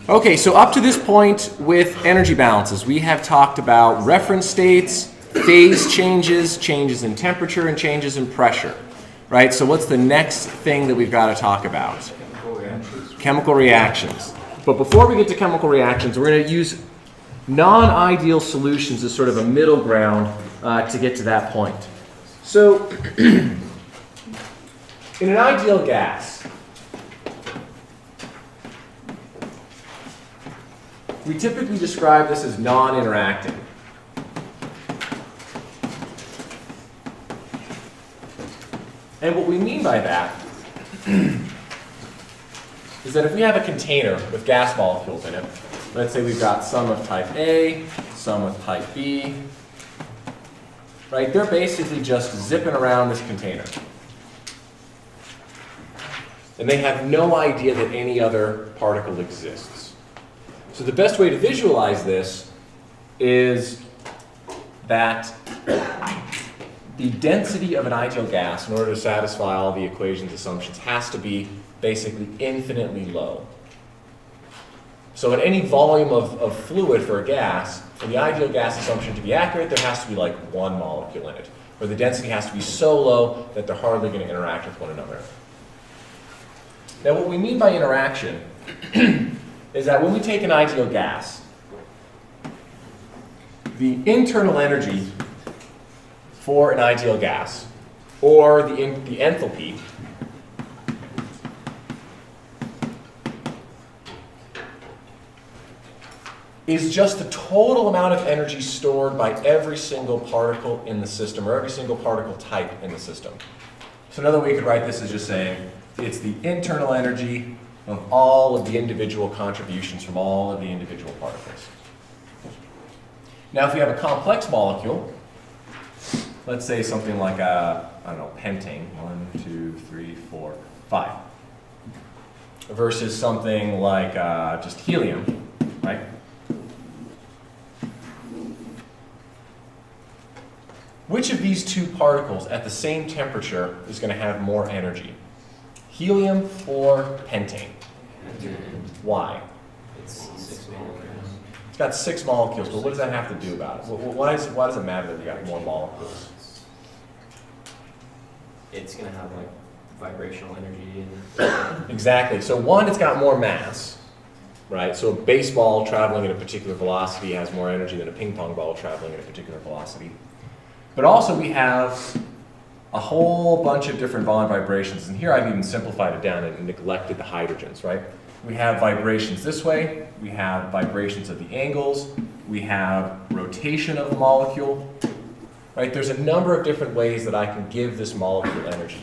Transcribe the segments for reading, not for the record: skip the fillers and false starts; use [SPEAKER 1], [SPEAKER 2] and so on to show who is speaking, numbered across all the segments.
[SPEAKER 1] Okay, so up to this point with energy balances, we have talked about reference states, phase changes, changes in temperature, and changes in pressure, right? So what's the next thing that we've got to talk about? Chemical reactions. But before we get to chemical reactions, we're going to use non-ideal solutions as sort of a middle ground to get to that point. So in an ideal gas, we typically describe this as non-interacting. And what we mean by that is that if we have a container with gas molecules in it, let's say we've got some of type A, some of type B, right? They're basically just zipping around this container. And they have no idea that any other particle exists. So the best way to visualize this is that the density of an ideal gas, in order to satisfy all the equation's assumptions, has to be basically infinitely low. So at any volume of fluid for a gas, for the ideal gas assumption to be accurate, there has to be like one molecule in it, or the density has to be so low that they're hardly going to interact with one another. Now what we mean by interaction is that when we take an ideal gas, the internal energy for an ideal gas, or the enthalpy, is just the total amount of energy stored by every single particle in the system, or every single particle type in the system. So another way you could write this is just saying it's the internal energy of all of the individual contributions from all of the individual particles. Now if we have a complex molecule, let's say something like pentane, 1, 2, 3, 4, 5, versus something like just helium, right? Which of these two particles at the same temperature is going to have more energy? Helium or pentane? Why?
[SPEAKER 2] It's 6 molecules.
[SPEAKER 1] It's got 6 molecules, but what does that have to do about it? Why does it matter that we got more molecules?
[SPEAKER 2] It's going to have like vibrational energy. And
[SPEAKER 1] Exactly. So one, it's got more mass, right? So a baseball traveling at a particular velocity has more energy than a ping pong ball traveling at a particular velocity. But also we have a whole bunch of different bond vibrations. And here I've even simplified it down and neglected the hydrogens, right? We have vibrations this way. We have vibrations at the angles. We have rotation of the molecule, right? There's a number of different ways that I can give this molecule energy.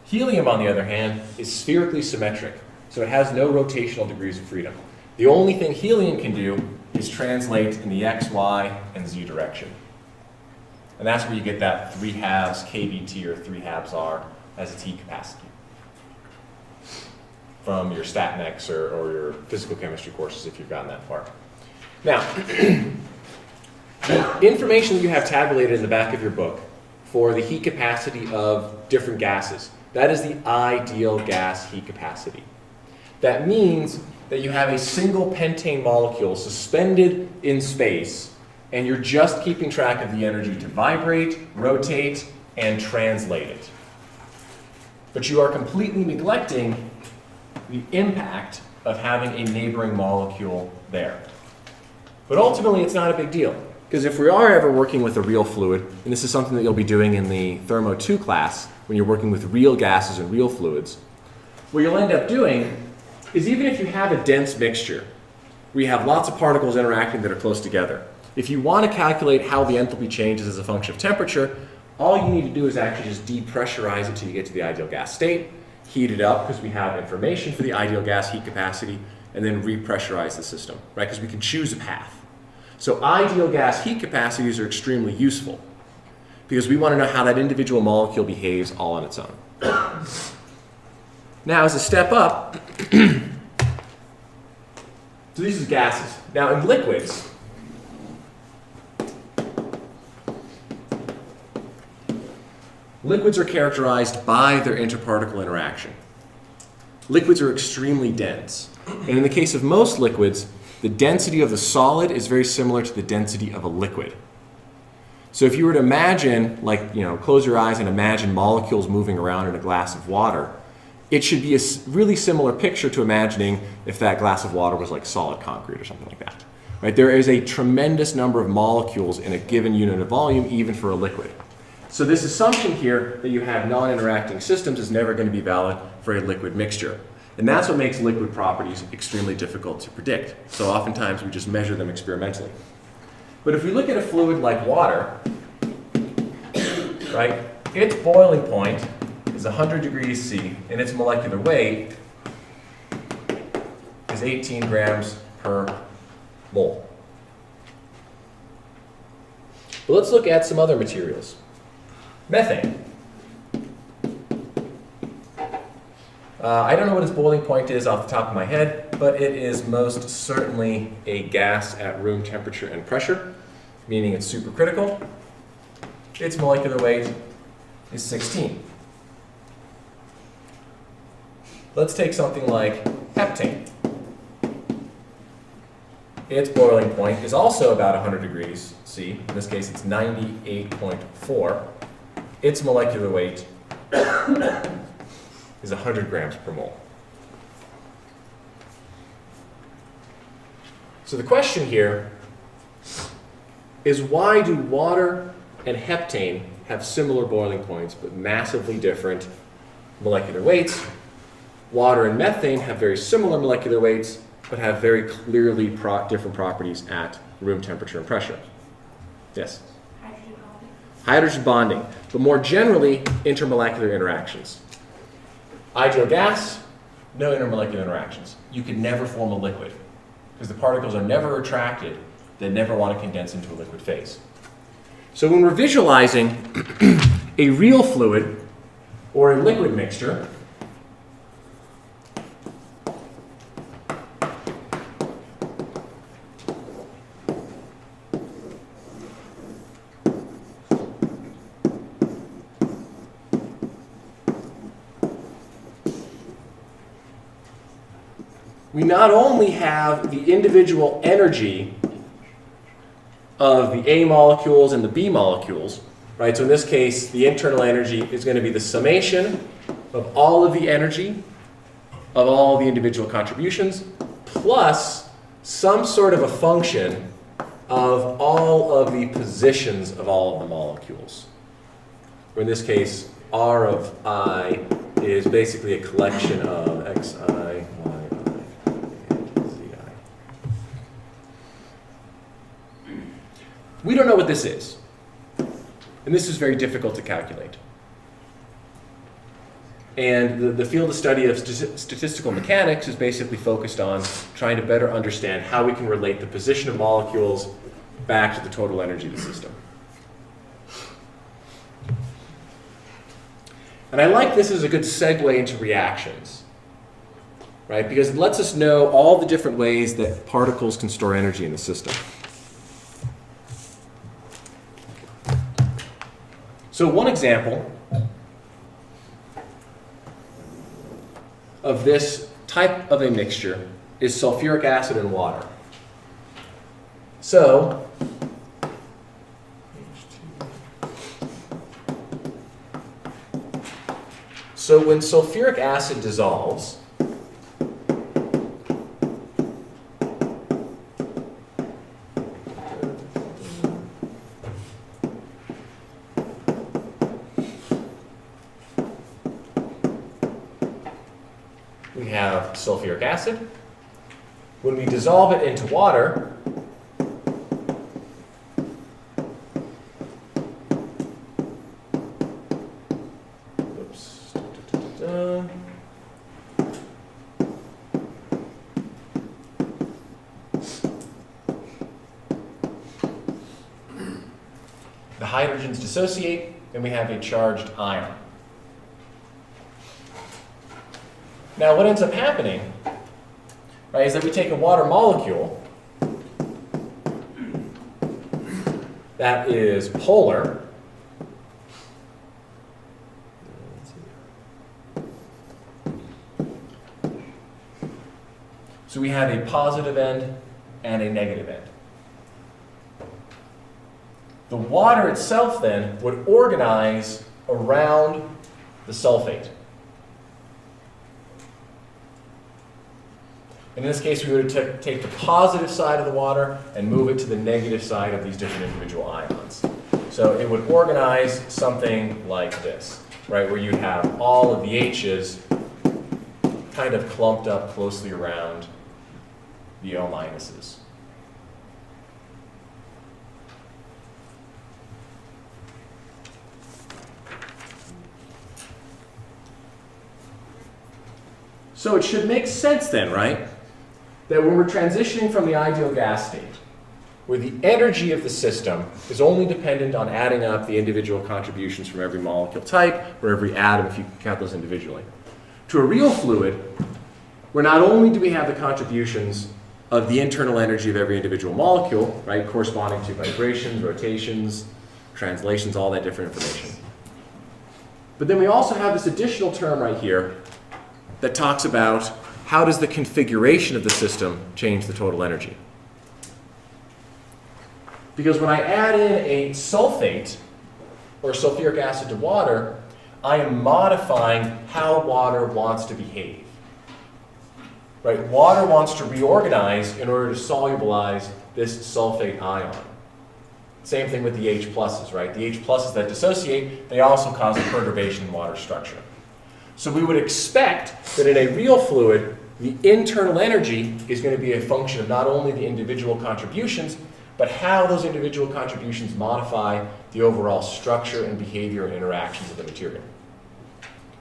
[SPEAKER 1] Helium, on the other hand, is spherically symmetric. So it has no rotational degrees of freedom. The only thing helium can do is translate in the x, y, and z direction. And that's where you get that 3 halves kBT or 3 halves R as its heat capacity from your stat mechs or your physical chemistry courses if you've gotten that far. Now, the information that you have tabulated in the back of your book for the heat capacity of different gases, that is the ideal gas heat capacity. That means that you have a single pentane molecule suspended in space, and you're just keeping track of the energy to vibrate, rotate, and translate it. But you are completely neglecting the impact of having a neighboring molecule there. But ultimately, it's not a big deal, because if we are ever working with a real fluid, and this is something that you'll be doing in the Thermo 2 class, when you're working with real gases and real fluids, what you'll end up doing is even if you have a dense mixture, where you have lots of particles interacting that are close together, if you want to calculate how the enthalpy changes as a function of temperature, all you need to do is actually just depressurize it till you get to the ideal gas state, heat it up because we have information for the ideal gas heat capacity, and then repressurize the system, right? Because we can choose a path. So ideal gas heat capacities are extremely useful because we want to know how that individual molecule behaves all on its own. Now, as a step up, so these are gases. Now, in liquids, liquids are characterized by their interparticle interaction. liquids are extremely dense. And in the case of most liquids, the density of the solid is very similar to the density of a liquid. So if you were to imagine, close your eyes and imagine molecules moving around in a glass of water, it should be a really similar picture to imagining if that glass of water was like solid concrete or something like that. Right? There is a tremendous number of molecules in a given unit of volume, even for a liquid. So this assumption here that you have non-interacting systems is never going to be valid for a liquid mixture. And that's what makes liquid properties extremely difficult to predict. So oftentimes we just measure them experimentally. But if we look at a fluid like water, right, its boiling point is 100 degrees C, and its molecular weight is 18 grams per mole. But let's look at some other materials. Methane. I don't know what its boiling point is off the top of my head, but it is most certainly a gas at room temperature and pressure, meaning it's supercritical. Its molecular weight is 16. Let's take something like heptane. Its boiling point is also about 100 degrees C. In this case, it's 98.4. Its molecular weight is 100 grams per mole. So the question here is, why do water and heptane have similar boiling points but massively different molecular weights? Water and methane have very similar molecular weights but have very clearly different properties at room temperature and pressure. Yes?
[SPEAKER 3] Hydrogen bonding.
[SPEAKER 1] Hydrogen bonding, but more generally, intermolecular interactions. Ideal gas, no intermolecular interactions. You could never form a liquid because the particles are never attracted. They never want to condense into a liquid phase. So when we're visualizing a real fluid or a liquid mixture, we not only have the individual energy of the A molecules and the B molecules, right? So in this case, the internal energy is going to be the summation of all of the energy of all of the individual contributions, plus some sort of a function of all of the positions of all of the molecules. Or in this case, R of I is basically a collection of Xi, Yi, and Zi. We don't know what this is. And this is very difficult to calculate. And the field of study of statistical mechanics is basically focused on trying to better understand how we can relate the position of molecules back to the total energy of the system. And I like this as a good segue into reactions, right? Because it lets us know all the different ways that particles can store energy in the system. So one example of this type of a mixture is sulfuric acid and water. So when sulfuric acid dissolves, we have sulfuric acid. When we dissolve it into water, the hydrogens dissociate, and we have a charged ion. Now, what ends up happening, right, is that we take a water molecule that is polar, So we have a positive end and a negative end. The water itself then would organize around the sulfate. In this case, we would take the positive side of the water and move it to the negative side of these different individual ions. So it would organize something like this, right, where you'd have all of the H's kind of clumped up closely around the O minuses. So it should make sense then, right, that when we're transitioning from the ideal gas state, where the energy of the system is only dependent on adding up the individual contributions from every molecule type, or every atom, if you can count those individually, to a real fluid, where not only do we have the contributions of the internal energy of every individual molecule, right, corresponding to vibrations, rotations, translations, all that different information, but then we also have this additional term right here that talks about how does the configuration of the system change the total energy. Because when I add in a sulfate or sulfuric acid to water, I am modifying how water wants to behave. Right? Water wants to reorganize in order to solubilize this sulfate ion. Same thing with the H pluses, right? The H pluses that dissociate, they also cause a perturbation in water structure. So we would expect that in a real fluid, the internal energy is going to be a function of not only the individual contributions, but how those individual contributions modify the overall structure and behavior and interactions of the material.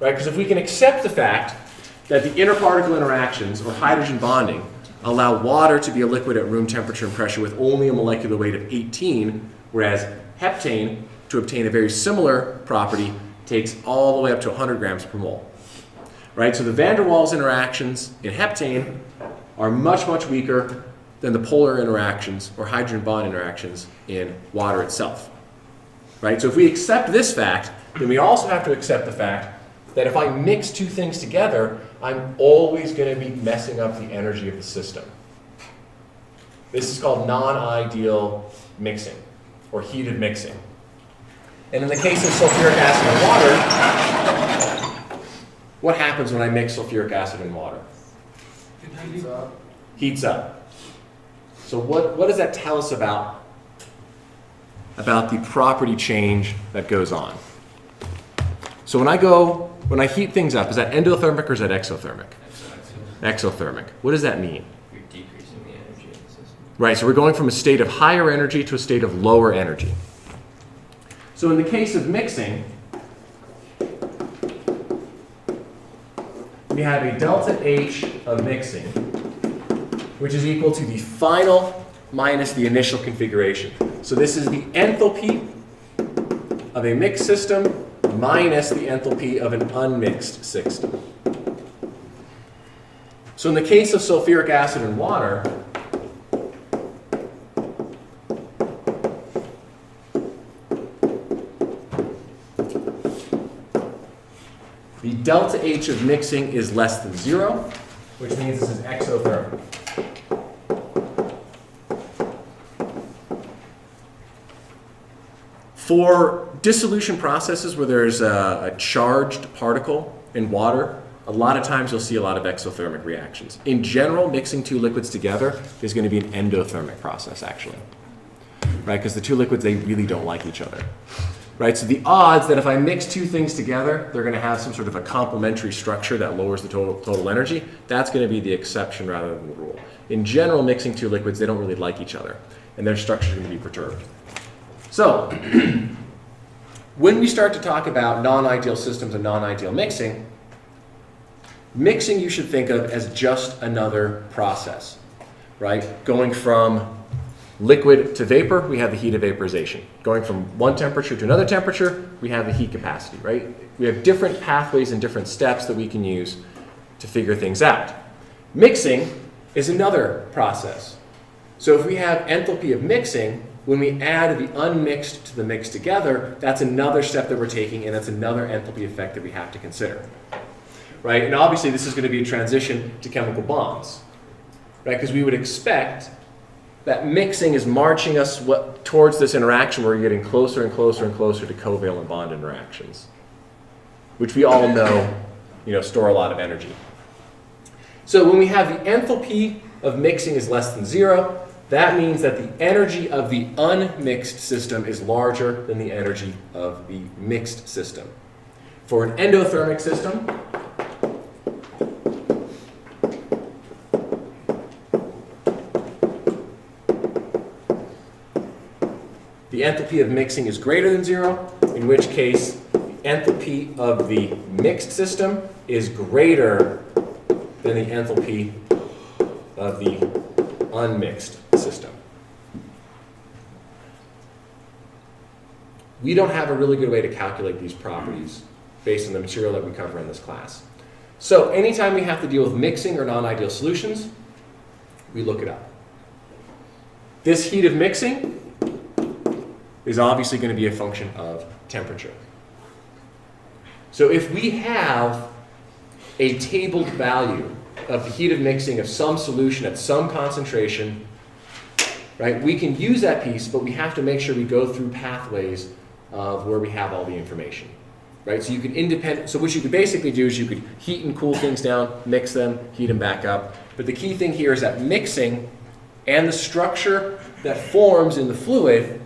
[SPEAKER 1] Right? Because if we can accept the fact that the interparticle interactions, or hydrogen bonding, allow water to be a liquid at room temperature and pressure with only a molecular weight of 18, whereas heptane, to obtain a very similar property, takes all the way up to 100 grams per mole. Right? So the van der Waals interactions in heptane are much, much weaker than the polar interactions or hydrogen bond interactions in water itself. Right? So if we accept this fact, then we also have to accept the fact that if I mix two things together, I'm always going to be messing up the energy of the system. This is called non-ideal mixing, or heated mixing. And in the case of sulfuric acid and water, what happens when I mix sulfuric acid and water?
[SPEAKER 3] It heats up.
[SPEAKER 1] Heats up. So what does that tell us about the property change that goes on? So when I heat things up, is that endothermic or is that exothermic? Exothermic. What does that mean?
[SPEAKER 2] You're decreasing the energy in the system.
[SPEAKER 1] Right, so we're going from a state of higher energy to a state of lower energy. So in the case of mixing, we have a delta H of mixing, which is equal to the final minus the initial configuration. So this is the enthalpy of a mixed system minus the enthalpy of an unmixed system. So in the case of sulfuric acid and water, the delta H of mixing is less than 0, which means this is exothermic. For dissolution processes where there's a charged particle in water, a lot of times you'll see a lot of exothermic reactions. In general, mixing two liquids together is going to be an endothermic process, actually. Right? Because the two liquids, they really don't like each other. Right? So the odds that if I mix two things together, they're going to have some sort of a complementary structure that lowers the total energy, that's going to be the exception rather than the rule. In general, mixing two liquids, they don't really like each other, and their structure is going to be perturbed. So, when we start to talk about non-ideal systems and non-ideal mixing, mixing you should think of as just another process, right? Going from liquid to vapor, we have the heat of vaporization. Going from one temperature to another temperature, we have the heat capacity, right? We have different pathways and different steps that we can use to figure things out. Mixing is another process. So if we have enthalpy of mixing, when we add the unmixed to the mixed together, that's another step that we're taking, and that's another enthalpy effect that we have to consider. Right? And obviously this is going to be a transition to chemical bonds. right? Because we would expect that mixing is marching us towards this interaction where we're getting closer and closer and closer to covalent bond interactions, which we all know, store a lot of energy. So when we have the enthalpy of mixing is less than 0, that means that the energy of the unmixed system is larger than the energy of the mixed system. For an endothermic system, the enthalpy of mixing is greater than 0, in which case the enthalpy of the mixed system is greater than the enthalpy of the unmixed system. We don't have a really good way to calculate these properties based on the material that we cover in this class. So anytime we have to deal with mixing or non-ideal solutions, we look it up. This heat of mixing is obviously going to be a function of temperature. So if we have a tabled value of the heat of mixing of some solution at some concentration, right, we can use that piece, but we have to make sure we go through pathways of where we have all the information, right? So you can so what you could basically do is you could heat and cool things down, mix them, heat them back up. But the key thing here is that mixing and the structure that forms in the fluid,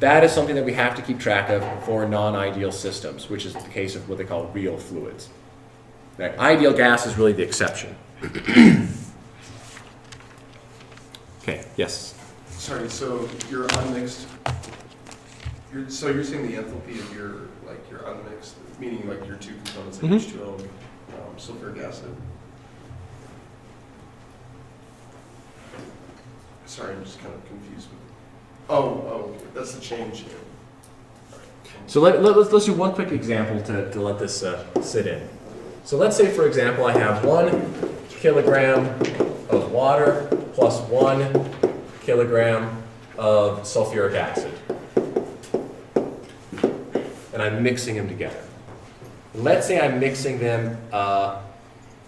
[SPEAKER 1] that is something that we have to keep track of for non-ideal systems, which is the case of what they call real fluids. Right? Ideal gas is really the exception. Okay, yes?
[SPEAKER 3] Sorry, so you're unmixed. So you're saying the enthalpy of your unmixed, meaning like your two components, like H2O, sulfuric acid. Sorry, I'm just kind of confused. Okay. That's the change here.
[SPEAKER 1] So let's do one quick example to let this sit in. So let's say, for example, I have 1 kilogram of water plus 1 kilogram of sulfuric acid. And I'm mixing them together. Let's say I'm mixing them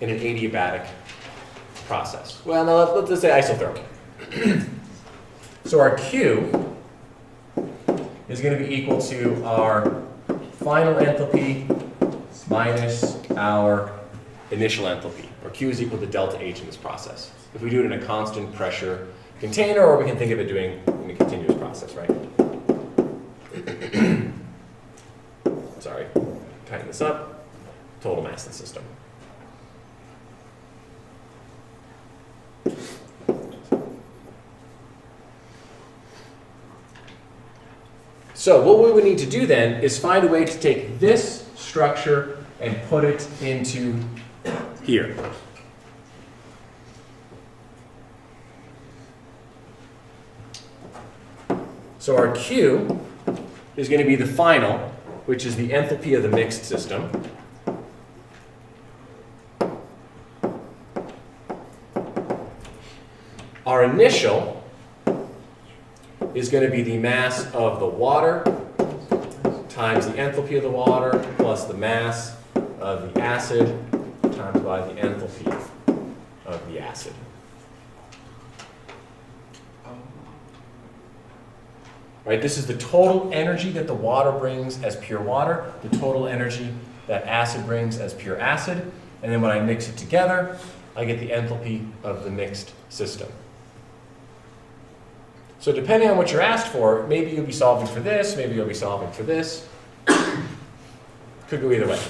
[SPEAKER 1] in an adiabatic process. Well, now let's say isothermal. So our Q is going to be equal to our final enthalpy minus our initial enthalpy, or Q is equal to delta H in this process. If we do it in a constant pressure container, or we can think of it doing in a continuous process, right? Sorry, tighten this up. Total mass of the system. So what we would need to do then is find a way to take this structure and put it into here. So our Q is going to be the final, which is the enthalpy of the mixed system. Our initial is going to be the mass of the water times the enthalpy of the water plus the mass of the acid times by the enthalpy of the acid. Right, this is the total energy that the water brings as pure water, the total energy that acid brings as pure acid, and then when I mix it together, I get the enthalpy of the mixed system. So depending on what you're asked for, maybe you'll be solving for this, maybe you'll be solving for this. Could go either way.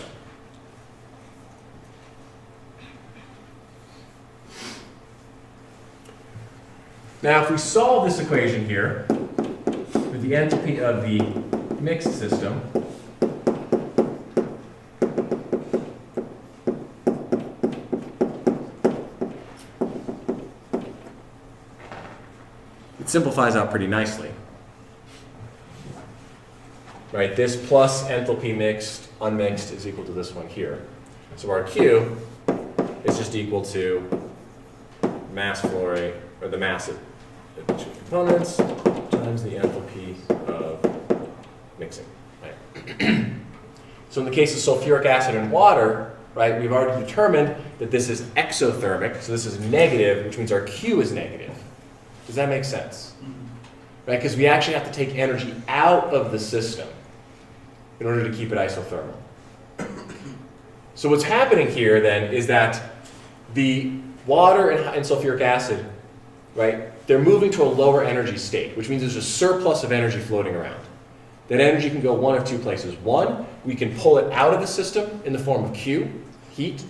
[SPEAKER 1] Now if we solve this equation here, with the enthalpy of the mixed system, it simplifies out pretty nicely. Right, this plus enthalpy mixed, unmixed is equal to this one here. So our Q is just equal to mass flow rate, or the mass of the two components, times the enthalpy of mixing. Right. So in the case of sulfuric acid and water, right? We've already determined that this is exothermic, so this is negative, which means our Q is negative. Does that make sense? Right? Because we actually have to take energy out of the system in order to keep it isothermal. So what's happening here then is that the water and sulfuric acid, right, they're moving to a lower energy state, which means there's a surplus of energy floating around. That energy can go one of two places. One, we can pull it out of the system in the form of Q, heat,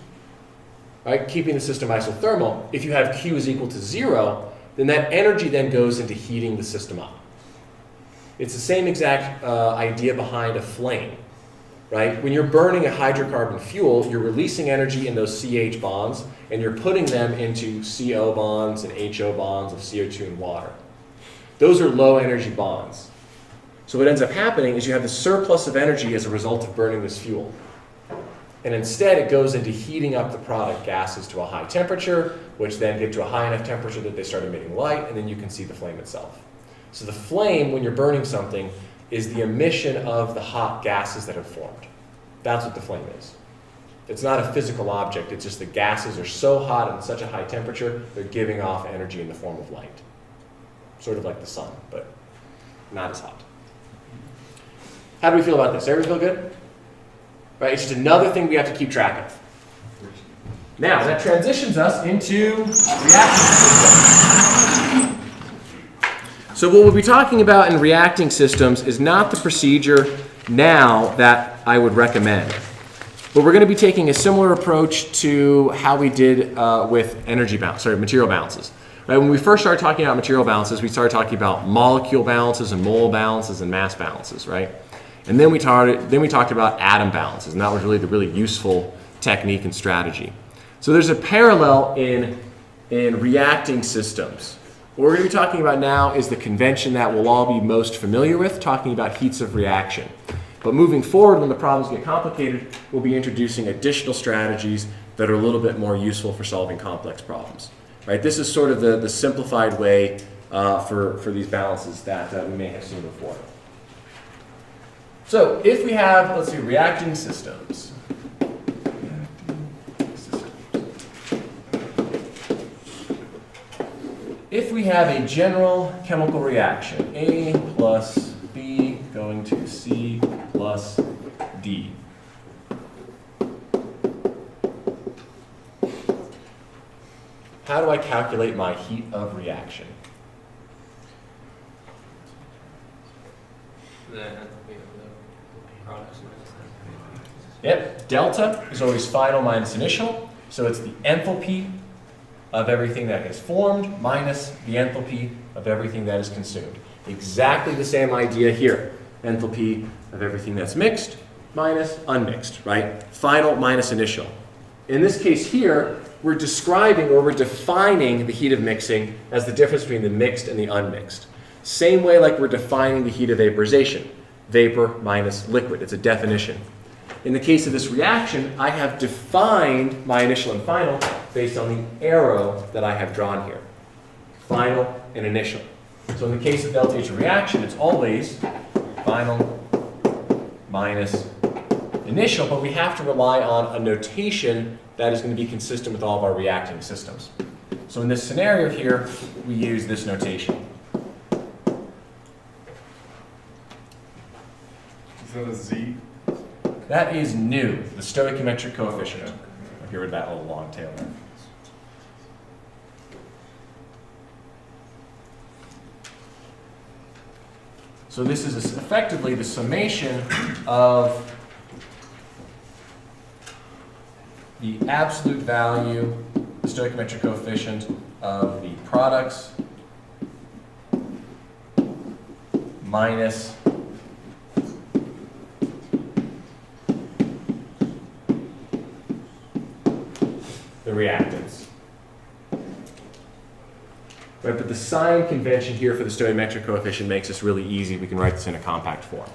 [SPEAKER 1] right, keeping the system isothermal. If you have Q is equal to 0, then that energy then goes into heating the system up. It's the same exact idea behind a flame, right? When you're burning a hydrocarbon fuel, you're releasing energy in those CH bonds, and you're putting them into CO bonds and HO bonds of CO2 and water. Those are low energy bonds. So what ends up happening is you have the surplus of energy as a result of burning this fuel. And instead it goes into heating up the product gases to a high temperature, which then get to a high enough temperature that they start emitting light, and then you can see the flame itself. So the flame, when you're burning something, is the emission of the hot gases that have formed. That's what the flame is. It's not a physical object, it's just the gases are so hot and such a high temperature, they're giving off energy in the form of light. Sort of like the sun, but not as hot. How do we feel about this? Everybody feel good? Right, it's just another thing we have to keep track of. Now, that transitions us into reaction systems. So what we'll be talking about in reacting systems is not the procedure now that I would recommend. But we're going to be taking a similar approach to how we did with material balances. Right, when we first started talking about material balances, we started talking about molecule balances and mole balances and mass balances, right? And then we talked about atom balances, and that was really the really useful technique and strategy. So there's a parallel in reacting systems. What we're going to be talking about now is the convention that we'll all be most familiar with, talking about heats of reaction. But moving forward, when the problems get complicated, we'll be introducing additional strategies that are a little bit more useful for solving complex problems. Right? This is sort of the simplified way for these balances that we may have seen before. So if we have, let's see, reacting systems. If we have a general chemical reaction, A plus B going to C plus D. How do I calculate my heat of reaction?
[SPEAKER 2] The enthalpy of the products minus the
[SPEAKER 1] Yep, delta is always final minus initial, so it's the enthalpy of everything that is formed minus the enthalpy of everything that is consumed. Exactly the same idea here. Enthalpy of everything that's mixed minus unmixed, right? Final minus initial. In this case here, we're describing or we're defining the heat of mixing as the difference between the mixed and the unmixed. Same way like we're defining the heat of vaporization. Vapor minus liquid. It's a definition. In the case of this reaction, I have defined my initial and final based on the arrow that I have drawn here. Final and initial. So in the case of delta H reaction, it's always final minus initial, but we have to rely on a notation that is going to be consistent with all of our reacting systems. So in this scenario here, we use this notation.
[SPEAKER 3] Is that a Z?
[SPEAKER 1] That is nu, the stoichiometric coefficient. I'll get rid of that little long tail there. So this is effectively the summation of the absolute value, the stoichiometric coefficient of the products minus the reactants. Right, but the sign convention here for the stoichiometric coefficient makes this really easy. We can write this in a compact form.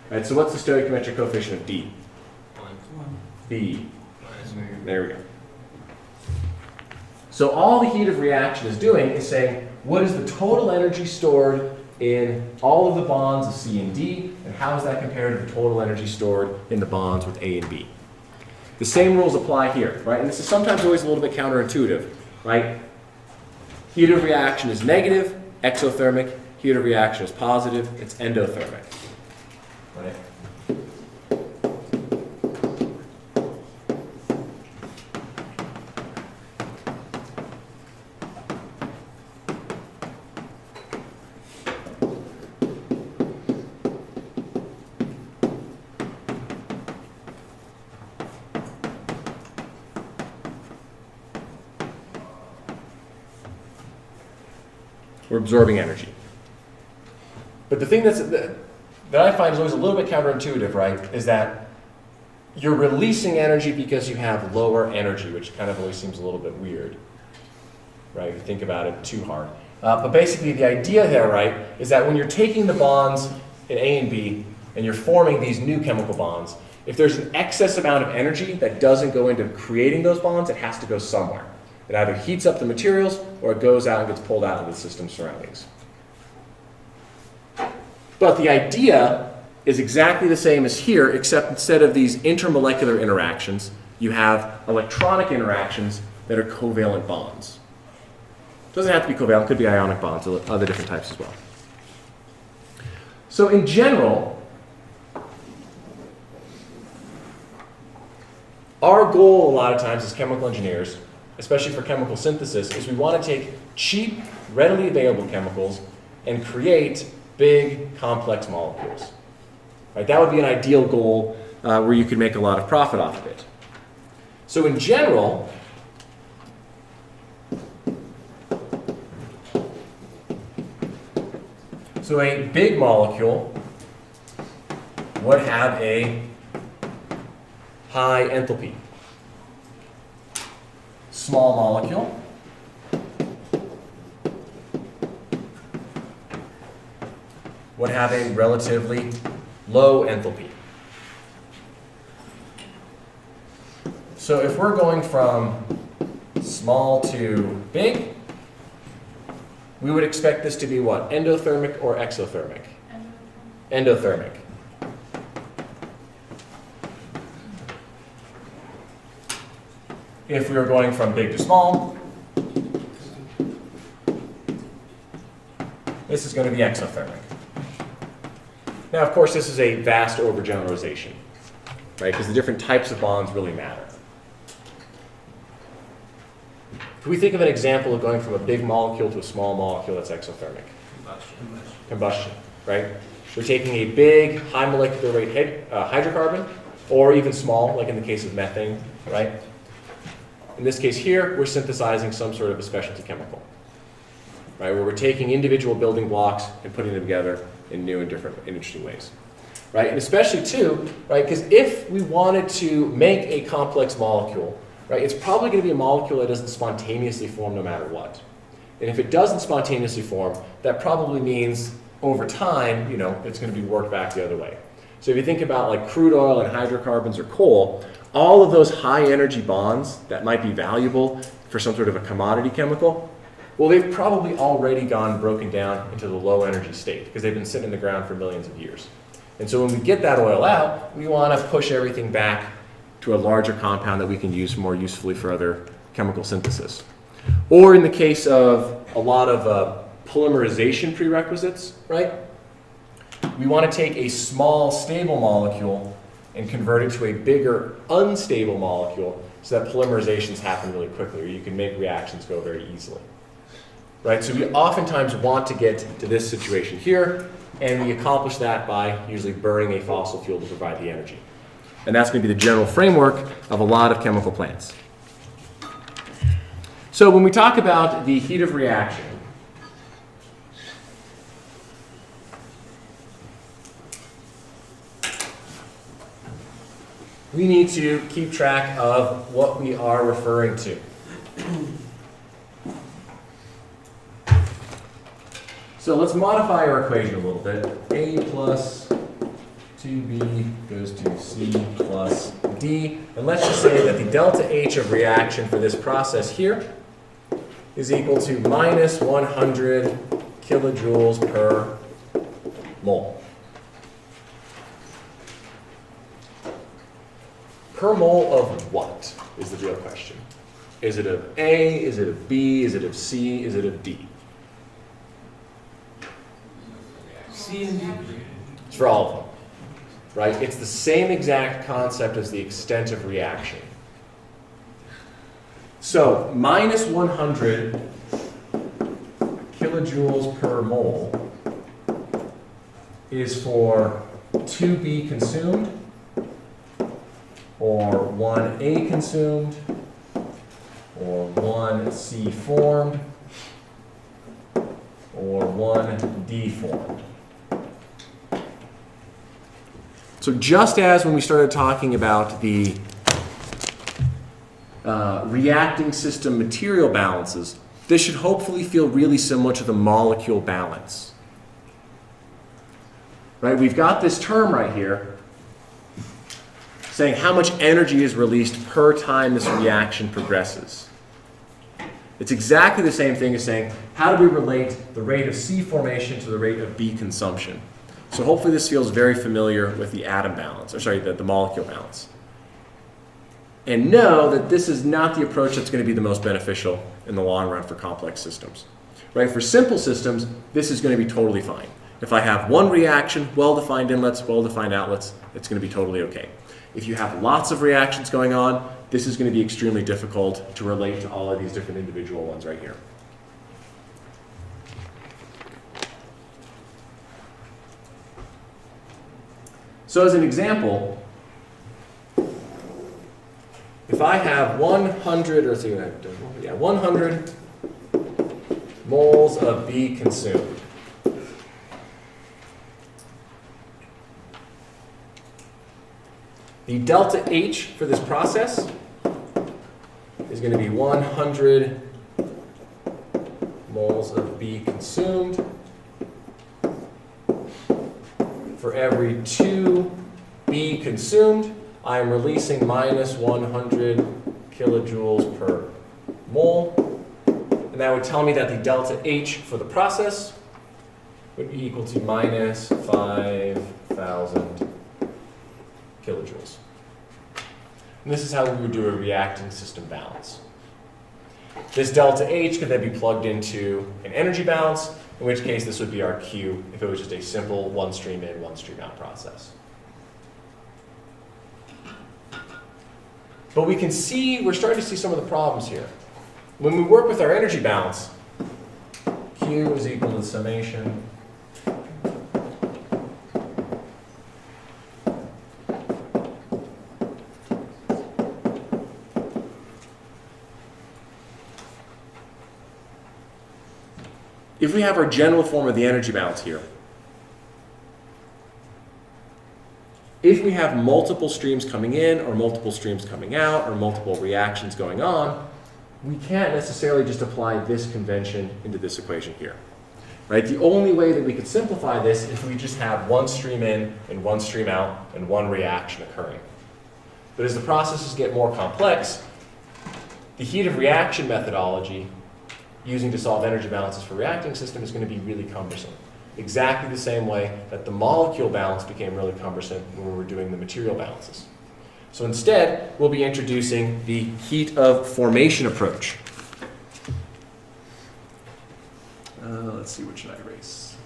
[SPEAKER 1] Right, so what's the stoichiometric coefficient of D?
[SPEAKER 2] 1.
[SPEAKER 1] B.
[SPEAKER 2] Minus
[SPEAKER 1] There we go. So all the heat of reaction is doing is saying, what is the total energy stored in all of the bonds of C and D, and how is that compared to the total energy stored in the bonds with A and B? The same rules apply here, right? And this is sometimes always a little bit counterintuitive, right? Heat of reaction is negative, exothermic. Heat of reaction is positive, it's endothermic, right? We're absorbing energy. But the thing that I find is always a little bit counterintuitive, right, is that you're releasing energy because you have lower energy, which kind of always seems a little bit weird, right, if you think about it too hard. But basically the idea there, right, is that when you're taking the bonds in A and B and you're forming these new chemical bonds, if there's an excess amount of energy that doesn't go into creating those bonds, it has to go somewhere. It either heats up the materials or it goes out and gets pulled out into the system surroundings. But the idea is exactly the same as here, except instead of these intermolecular interactions, you have electronic interactions that are covalent bonds. It doesn't have to be covalent, it could be ionic bonds, other different types as well. So in general, our goal a lot of times as chemical engineers, especially for chemical synthesis, is we want to take cheap, readily available chemicals and create big, complex molecules. Right? That would be an ideal goal where you could make a lot of profit off of it. So in general, so a big molecule would have a high enthalpy. Small molecule would have a relatively low enthalpy. So if we're going from small to big, we would expect this to be what? Endothermic or exothermic? Endothermic. If we were going from big to small, this is going to be exothermic. Now, of course, this is a vast overgeneralization, right? Because the different types of bonds really matter. Can we think of an example of going from a big molecule to a small molecule that's exothermic? Combustion, right? We're taking a big, high molecular weight hydrocarbon, or even small, like in the case of methane, right? In this case here, we're synthesizing some sort of a specialty chemical, right? Where we're taking individual building blocks and putting them together in new and different and interesting ways, right? And especially too, right? Because if we wanted to make a complex molecule, right, it's probably going to be a molecule that doesn't spontaneously form no matter what. And if it doesn't spontaneously form, that probably means over time, you know, it's going to be worked back the other way. So if you think about like crude oil and hydrocarbons or coal, all of those high energy bonds that might be valuable for some sort of a commodity chemical, well, they've probably already gone broken down into the low energy state because they've been sitting in the ground for millions of years. And so when we get that oil out, we want to push everything back to a larger compound that we can use more usefully for other chemical synthesis. Or in the case of a lot of polymerization prerequisites, right? We want to take a small stable molecule and convert it to a bigger unstable molecule so that polymerizations happen really quickly, or you can make reactions go very easily. Right? So we oftentimes want to get to this situation here, and we accomplish that by usually burning a fossil fuel to provide the energy. And that's going to be the general framework of a lot of chemical plants. So when we talk about the heat of reaction, we need to keep track of what we are referring to. So let's modify our equation a little bit. A plus 2B goes to C plus D. And let's just say that the delta H of reaction for this process here is equal to minus 100 kilojoules per mole. Per mole of what is the real question. Is it of A, is it of B, is it of C, is it of D?
[SPEAKER 2] C and D.
[SPEAKER 1] It's for all of them, right? It's the same exact concept as the extent of reaction. So minus 100 kilojoules per mole is for 2B consumed, or 1A consumed, or 1C formed, or 1D formed. So just as when we started talking about the reacting system material balances, this should hopefully feel really similar to the molecule balance. Right? We've got this term right here saying how much energy is released per time this reaction progresses. It's exactly the same thing as saying, how do we relate the rate of C formation to the rate of B consumption? So hopefully this feels very familiar with the atom balance, or sorry, the molecule balance. And know that this is not the approach that's going to be the most beneficial in the long run for complex systems. Right? For simple systems, this is going to be totally fine. If I have one reaction, well-defined inlets, well-defined outlets, it's going to be totally okay. If you have lots of reactions going on, this is going to be extremely difficult to relate to all of these different individual ones right here. So as an example, if I have 100, or let's see what I've done, yeah, 100 moles of B consumed. The delta H for this process is going to be 100 moles of B consumed for every 2 B consumed. I am releasing minus 100 kilojoules per mole. And that would tell me that the delta H for the process would be equal to minus 5,000 kilojoules. And this is how we would do a reacting system balance. This delta H could then be plugged into an energy balance, in which case this would be our Q if it was just a simple one stream in, one stream out process. But we can see, we're starting to see some of the problems here. When we work with our energy balance, Q is equal to the summation if we have our general form of the energy balance here, if we have multiple streams coming in or multiple streams coming out or multiple reactions going on, we can't necessarily just apply this convention into this equation here. Right? The only way that we could simplify this is if we just have one stream in and one stream out and one reaction occurring. But as the processes get more complex, the heat of reaction methodology using to solve energy balances for reacting system is going to be really cumbersome. Exactly the same way that the molecule balance became really cumbersome when we were doing the material balances. So instead, we'll be introducing the heat of formation approach. Let's see, what should I erase?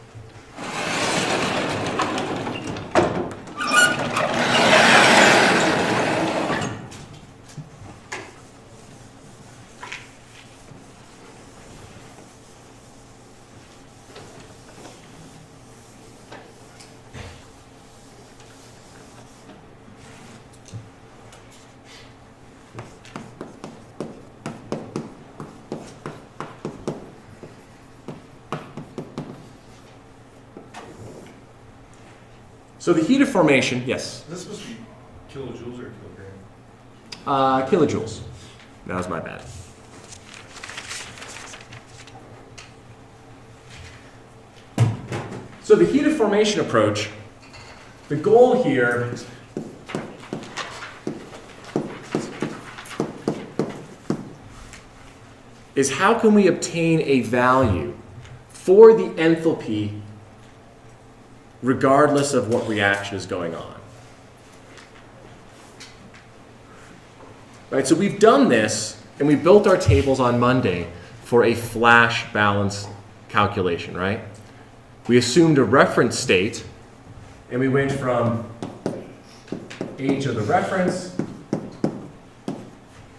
[SPEAKER 1] So the heat of formation, yes?
[SPEAKER 3] Is this supposed to be kilojoules or kilogram?
[SPEAKER 1] Kilojoules. That was my bad. So the heat of formation approach, the goal here is how can we obtain a value for the enthalpy regardless of what reaction is going on. right? So we've done this, and we built our tables on Monday for a flash balance calculation, right? We assumed a reference state, and we went from H of the reference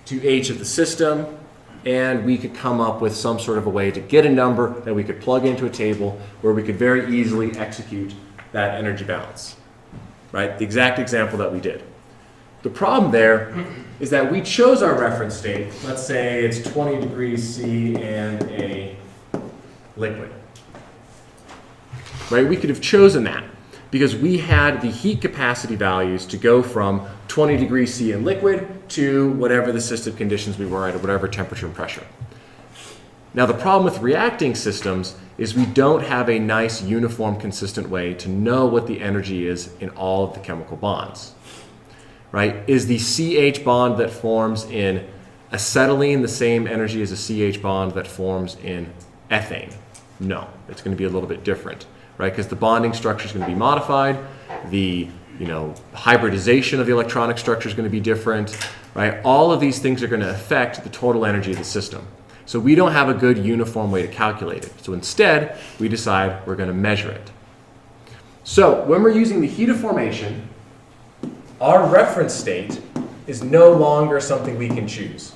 [SPEAKER 1] to H of the system, and we could come up with some sort of a way to get a number that we could plug into a table where we could very easily execute that energy balance, right? The exact example that we did. The problem there is that we chose our reference state. Let's say it's 20 degrees C and a liquid, right? We could have chosen that because we had the heat capacity values to go from 20 degrees C in liquid to whatever the system conditions we were at, or whatever temperature and pressure. Now the problem with reacting systems is we don't have a nice, uniform, consistent way to know what the energy is in all of the chemical bonds, right? Is the CH bond that forms in acetylene the same energy as a CH bond that forms in ethane? No, it's going to be a little bit different, right? Because the bonding structure is going to be modified. The hybridization of the electronic structure is going to be different, right? All of these things are going to affect the total energy of the system. So we don't have a good uniform way to calculate it. So instead, we decide we're going to measure it. So when we're using the heat of formation, our reference state is no longer something we can choose.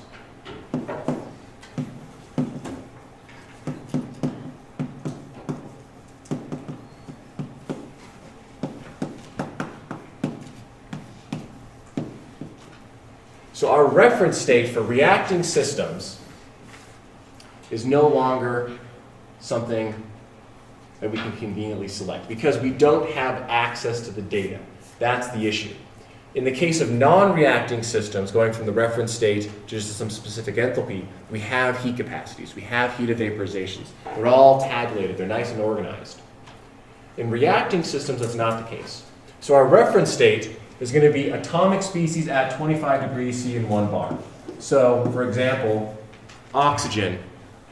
[SPEAKER 1] So our reference state for reacting systems is no longer something that we can conveniently select because we don't have access to the data. That's the issue. In the case of non-reacting systems, going from the reference state to just some specific enthalpy, we have heat capacities, we have heat of vaporizations. They're all tabulated, they're nice and organized. In reacting systems, that's not the case. So our reference state is going to be atomic species at 25 degrees C in 1 bar. So, for example, oxygen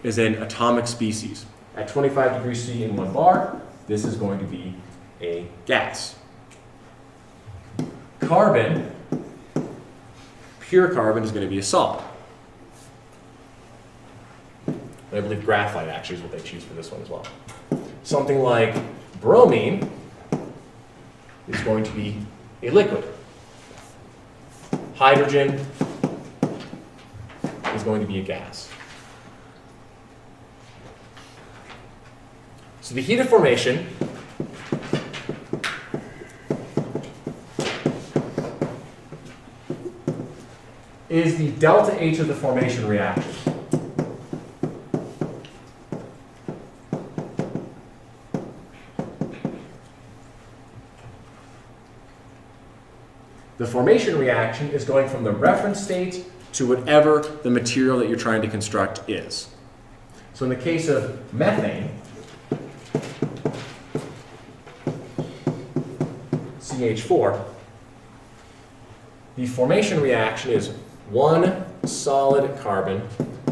[SPEAKER 1] is an atomic species. At 25 degrees C in 1 bar, this is going to be a gas. Carbon, pure carbon, is going to be a solid. And I believe graphite actually is what they choose for this one as well. Something like bromine is going to be a liquid. Hydrogen is going to be a gas. So the heat of formation is the delta H of the formation reaction. The formation reaction is going from the reference state to whatever the material that you're trying to construct is. So in the case of methane, CH4, the formation reaction is 1 solid carbon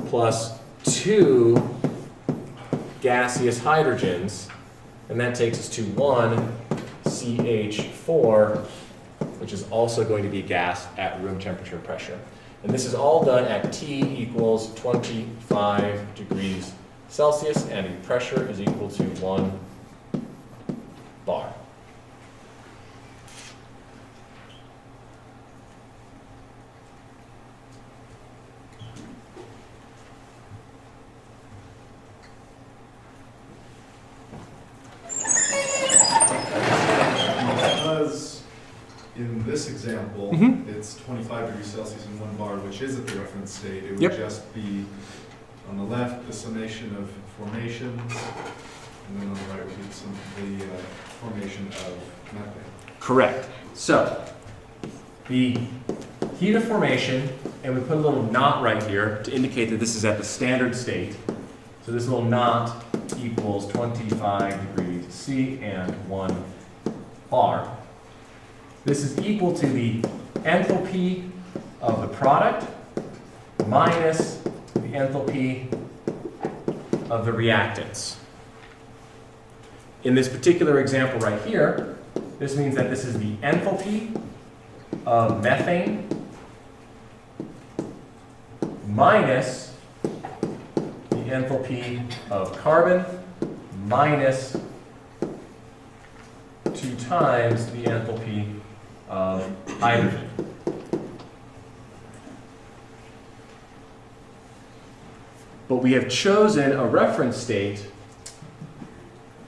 [SPEAKER 1] plus 2 gaseous hydrogens, and that takes us to 1 CH4, which is also going to be gas at room temperature and pressure. And this is all done at T equals 25 degrees Celsius, and the pressure is equal to 1 bar.
[SPEAKER 4] In this example, it's 25 degrees Celsius in 1 bar, which is at the reference state. It would just be, on the left, the summation of formations, and then on the right would be the formation of methane.
[SPEAKER 1] Correct. So, the heat of formation, and we put a little knot right here to indicate that this is at the standard state. So this little knot equals 25 degrees C and 1 bar. This is equal to the enthalpy of the product minus the enthalpy of the reactants. In this particular example right here, this means that this is the enthalpy of methane minus the enthalpy of carbon minus 2 times the enthalpy of hydrogen. But we have chosen a reference state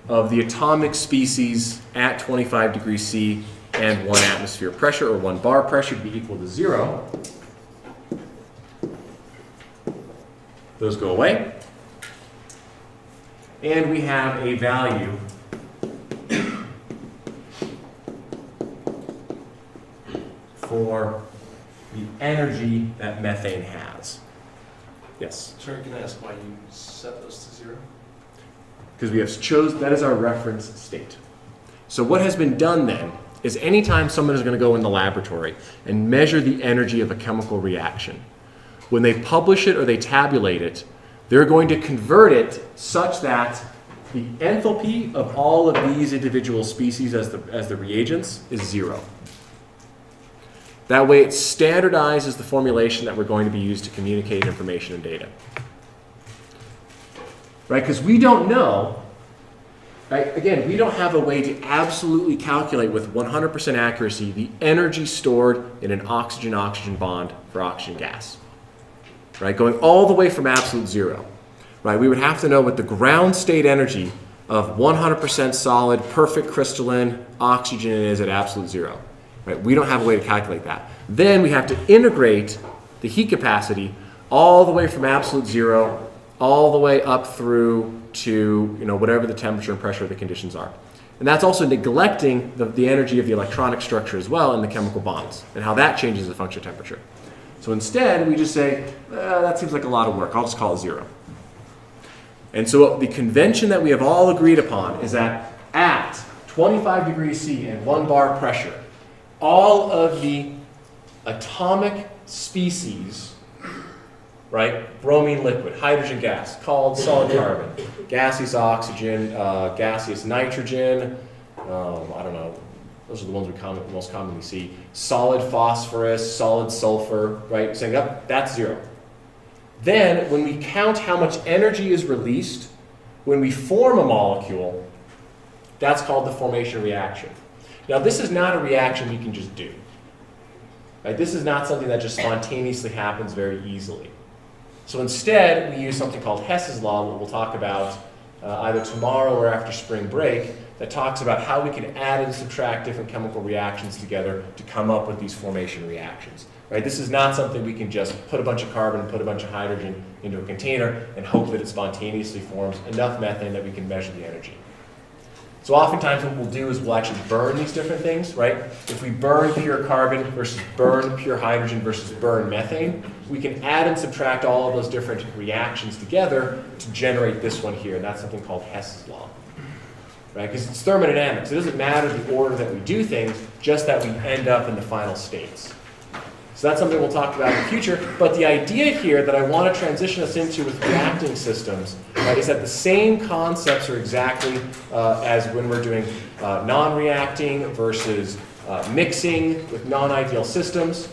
[SPEAKER 1] of the atomic species at 25 degrees C and 1 atmosphere pressure, or 1 bar pressure, to be equal to 0. Those go away. And we have a value for the energy that methane has. Yes?
[SPEAKER 3] Sorry, can I ask why you set those to 0?
[SPEAKER 1] Because we have chosen, that is our reference state. So what has been done then is anytime someone is going to go in the laboratory and measure the energy of a chemical reaction, when they publish it or they tabulate it, they're going to convert it such that the enthalpy of all of these individual species as the reagents is 0. That way it standardizes the formulation that we're going to be used to communicate information and data. Right? Because we don't know, right? Again, we don't have a way to absolutely calculate with 100% accuracy the energy stored in an oxygen-oxygen bond for oxygen gas. Right? Going all the way from absolute 0. Right? We would have to know what the ground state energy of 100% solid, perfect crystalline oxygen is at absolute 0. Right? We don't have a way to calculate that. Then we have to integrate the heat capacity all the way from absolute 0 all the way up through to whatever the temperature and pressure of the conditions are. And that's also neglecting the energy of the electronic structure as well in the chemical bonds and how that changes the function of temperature. So instead, we just say, that seems like a lot of work. I'll just call it 0. And so the convention that we have all agreed upon is that at 25 degrees C and 1 bar pressure, all of the atomic species, right, bromine liquid, hydrogen gas, called solid carbon, gaseous oxygen, gaseous nitrogen, I don't know, those are the ones we most commonly see, solid phosphorus, solid sulfur, right, saying, yep, that's 0. Then, when we count how much energy is released when we form a molecule, that's called the formation reaction. Now, this is not a reaction you can just do. Right? This is not something that just spontaneously happens very easily. So instead, we use something called Hess's law, what we'll talk about either tomorrow or after spring break, that talks about how we can add and subtract different chemical reactions together to come up with these formation reactions. Right? This is not something we can just put a bunch of carbon, put a bunch of hydrogen into a container and hope that it spontaneously forms enough methane that we can measure the energy. So oftentimes what we'll do is we'll actually burn these different things, right? If we burn pure carbon versus burn pure hydrogen versus burn methane, we can add and subtract all of those different reactions together to generate this one here, and that's something called Hess's law. Right? Because it's thermodynamics. It doesn't matter the order that we do things, just that we end up in the final states. So that's something we'll talk about in the future. But the idea here that I want to transition us into with reacting systems, right, is that the same concepts are exactly as when we're doing non-reacting versus mixing with non-ideal systems.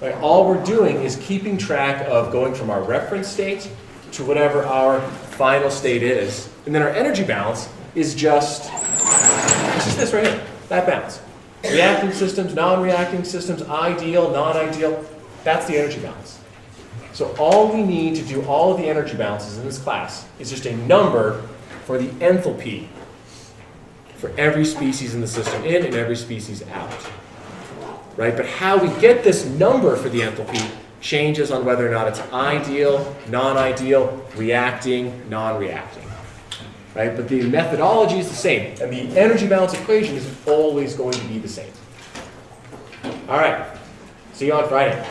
[SPEAKER 1] Right? All we're doing is keeping track of going from our reference state to whatever our final state is. And then our energy balance is just this right here, that balance. Reacting systems, non-reacting systems, ideal, non-ideal, that's the energy balance. So all we need to do all of the energy balances in this class is just a number for the enthalpy for every species in the system in and every species out. Right? But how we get this number for the enthalpy changes on whether or not it's ideal, non-ideal, reacting, non-reacting. Right? But the methodology is the same, and the energy balance equation is always going to be the same. All right. See you on Friday.